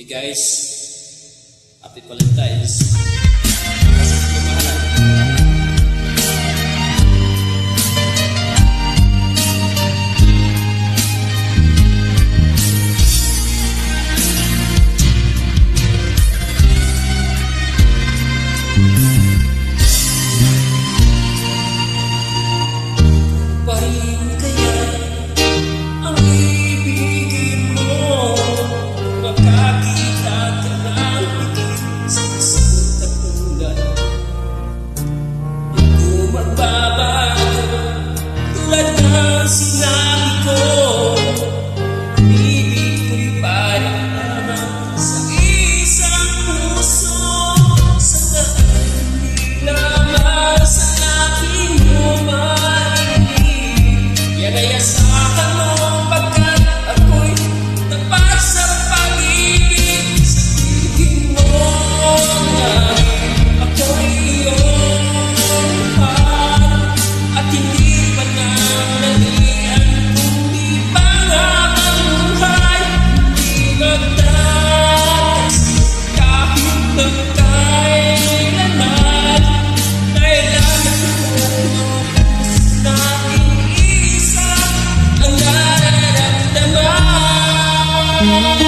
Hey guys, happy Valentine's. Kasi lumahalan. Sinabi ko, ibig ko'y parang naman sa isang puso. Saan hindi naman sa akin mo marinig. Yan ay asahan mo pagkat ako'y tapat sa pag-ibig. Sabihin mo na ako'y iyong mahal at hindi pa na Mm-hmm.